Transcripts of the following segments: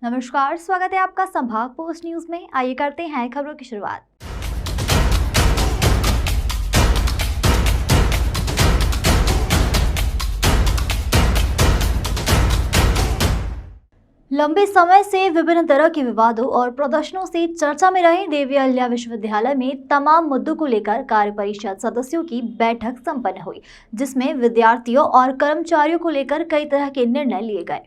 नमस्कार, स्वागत है आपका संभाग पोस्ट न्यूज में। आइए करते हैं खबरों की शुरुआत। लंबे समय से विभिन्न तरह के विवादों और प्रदर्शनों से चर्चा में रहे देवी अहिल्या विश्वविद्यालय में तमाम मुद्दों को लेकर कार्य परिषद सदस्यों की बैठक संपन्न हुई, जिसमें विद्यार्थियों और कर्मचारियों को लेकर कई तरह के निर्णय लिए गए।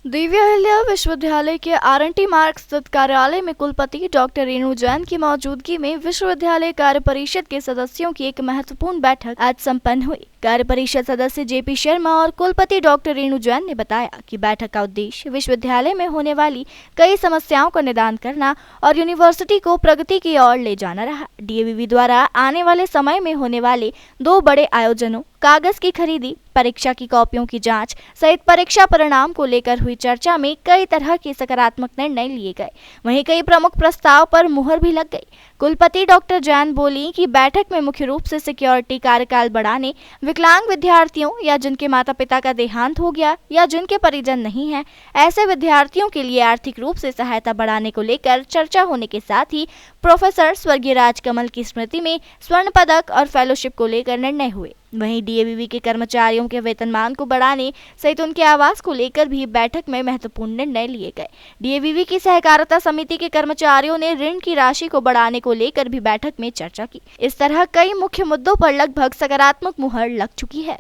देवी अहिल्या विश्वविद्यालय के RNT मार्ग स्थित कार्यालय में कुलपति डॉक्टर रेणु जैन की मौजूदगी में विश्वविद्यालय कार्य परिषद के सदस्यों की एक महत्वपूर्ण बैठक आज संपन्न हुई। कार्य परिषद सदस्य JP शर्मा और कुलपति डॉक्टर रेणु जैन ने बताया कि बैठक का उद्देश्य विश्वविद्यालय में होने वाली कई समस्याओं का निदान करना और यूनिवर्सिटी को प्रगति की ओर ले जाना रहा। DAVV द्वारा आने वाले समय में होने वाले 2 बड़े आयोजनों, कागज की खरीदी, परीक्षा की कॉपियों की जांच सहित परीक्षा परिणाम को लेकर हुई चर्चा में कई तरह के सकारात्मक निर्णय लिए गए। वहीं कई प्रमुख प्रस्ताव पर मुहर भी लग गई। कुलपति डॉक्टर जैन बोली कि बैठक में मुख्य रूप से सिक्योरिटी कार्यकाल बढ़ाने, विकलांग विद्यार्थियों या जिनके माता पिता का देहांत हो गया या जिनके परिजन नहीं हैं, ऐसे विद्यार्थियों के लिए आर्थिक रूप से सहायता बढ़ाने को लेकर चर्चा होने के साथ ही प्रोफेसर स्वर्गीय राजकमल की स्मृति में स्वर्ण पदक और फेलोशिप को लेकर निर्णय हुए। वहीं DAVV के कर्मचारियों के वेतनमान को बढ़ाने सहित उनके आवास को लेकर भी बैठक में महत्वपूर्ण निर्णय लिए गए। DAVV की सहकारिता समिति के कर्मचारियों ने ऋण की राशि को बढ़ाने को लेकर भी बैठक में चर्चा की। इस तरह कई मुख्य मुद्दों पर लगभग सकारात्मक मुहर लग चुकी है।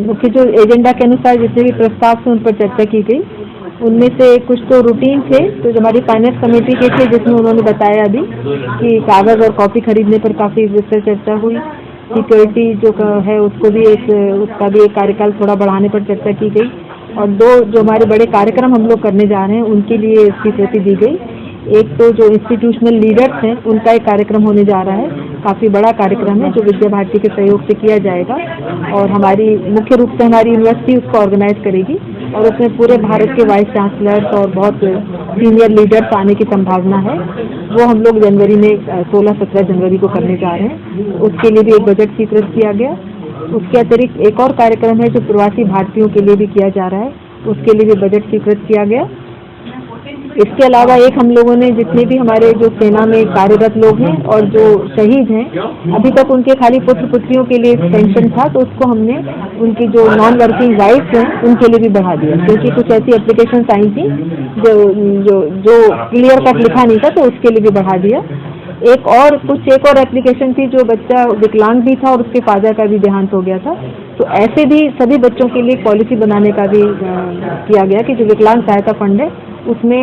मुख्य जो एजेंडा के अनुसार जितने भी प्रस्ताव थे उन पर चर्चा की गई। उनमें से कुछ तो रूटीन थे, तो हमारी फाइनेंस कमेटी के थे, जिसमें उन्होंने बताया अभी कि कागज और कॉपी खरीदने पर काफी विस्तृत चर्चा हुई। सिक्योरिटी जो है उसका भी एक कार्यकाल थोड़ा बढ़ाने पर चर्चा की गई। और 2 जो हमारे बड़े कार्यक्रम हम लोग करने जा रहे हैं उनके लिए स्वीकृति दी गई। एक तो जो इंस्टीट्यूशनल लीडर्स हैं उनका एक कार्यक्रम होने जा रहा है, काफ़ी बड़ा कार्यक्रम है जो विद्या भारती के सहयोग से किया जाएगा और हमारी मुख्य रूप से हमारी यूनिवर्सिटी उसको ऑर्गेनाइज करेगी और उसमें पूरे भारत के वाइस चांसलर्स और बहुत सीनियर लीडर्स आने की संभावना है। वो हम लोग जनवरी में 16-17 जनवरी को करने जा रहे हैं। उसके लिए भी एक बजट स्वीकृत किया गया। उसके अतिरिक्त एक और कार्यक्रम है जो प्रवासी भारतीयों के लिए भी किया जा रहा है, उसके लिए भी बजट स्वीकृत किया गया। इसके अलावा एक हम लोगों ने जितने भी हमारे जो सेना में कार्यरत लोग हैं और जो शहीद हैं, अभी तक उनके खाली पुत्र पुत्रियों के लिए पेंशन था, तो उसको हमने उनकी जो नॉन वर्किंग वाइफ हैं उनके लिए भी बढ़ा दिया, क्योंकि कुछ ऐसी एप्लीकेशन आई थी जो क्लियर कट लिखा नहीं था, तो उसके लिए भी बढ़ा दिया। एक और एप्लीकेशन थी जो बच्चा विकलांग भी था और उसके फादर का भी देहांत हो गया था, तो ऐसे भी सभी बच्चों के लिए पॉलिसी बनाने का भी किया गया कि जो विकलांग सहायता फंड है उसमें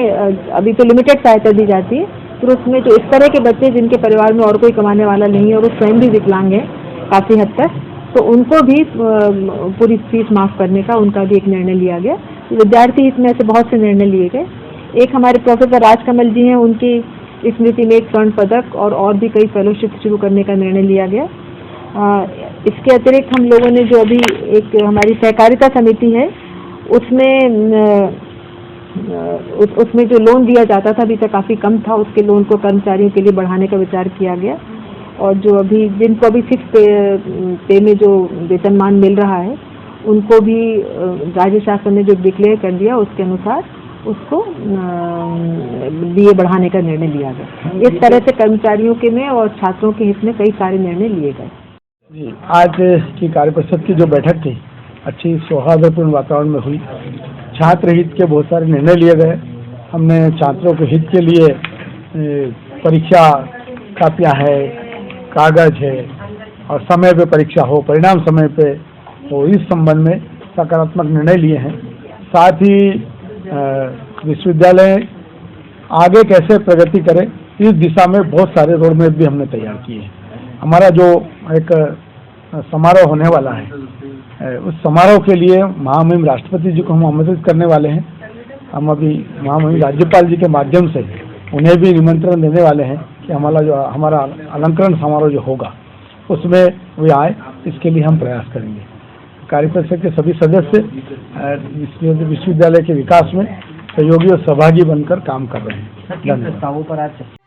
अभी तो लिमिटेड सहायता दी जाती है, फिर उसमें जो इस तरह के बच्चे जिनके परिवार में और कोई कमाने वाला नहीं है और वो स्वयं भी विकलांग है काफ़ी हद तक, तो उनको भी पूरी फीस माफ़ करने का उनका भी एक निर्णय लिया गया। विद्यार्थी इसमें ऐसे बहुत से निर्णय लिए गए। एक हमारे प्रोफेसर राजकमल जी हैं, उनकी स्मृति में एक स्वर्ण पदक और भी कई फेलोशिप शुरू करने का निर्णय लिया गया। इसके अतिरिक्त हम लोगों ने जो अभी एक हमारी सहकारिता समिति है उसमें जो लोन दिया जाता था अभी तक काफ़ी कम था, उसके लोन को कर्मचारियों के लिए बढ़ाने का विचार किया गया। और जो जिनको अभी फिक्स पे में जो वेतनमान मिल रहा है उनको भी राज्य शासन ने जो डिक्लेयर कर दिया उसके अनुसार उसको DA बढ़ाने का निर्णय लिया गया। इस तरह से कर्मचारियों के में और छात्रों के हित में कई सारे निर्णय लिए गए। आज की कार्य परिषद की जो बैठक थी अच्छी सौहार्दपूर्ण वातावरण में हुई। छात्र हित के बहुत सारे निर्णय लिए गए। हमने छात्रों के हित के लिए परीक्षा कापियाँ है, कागज है और समय पे परीक्षा हो, परिणाम समय पे हो, इस संबंध में सकारात्मक निर्णय लिए हैं। साथ ही विश्वविद्यालय आगे कैसे प्रगति करे इस दिशा में बहुत सारे रोड मैप भी हमने तैयार किए हैं। हमारा जो एक समारोह होने वाला है उस समारोह के लिए महामहिम राष्ट्रपति जी को हम आमंत्रित करने वाले हैं। हम अभी महामहिम राज्यपाल जी के माध्यम से उन्हें भी निमंत्रण देने वाले हैं कि हमारा अलंकरण समारोह जो होगा उसमें वे आए, इसके लिए हम प्रयास करेंगे। कार्य परिषद के सभी सदस्य विश्वविद्यालय के विकास में सहयोगी और सहभागी बनकर काम कर रहे हैं। धन्यवाद।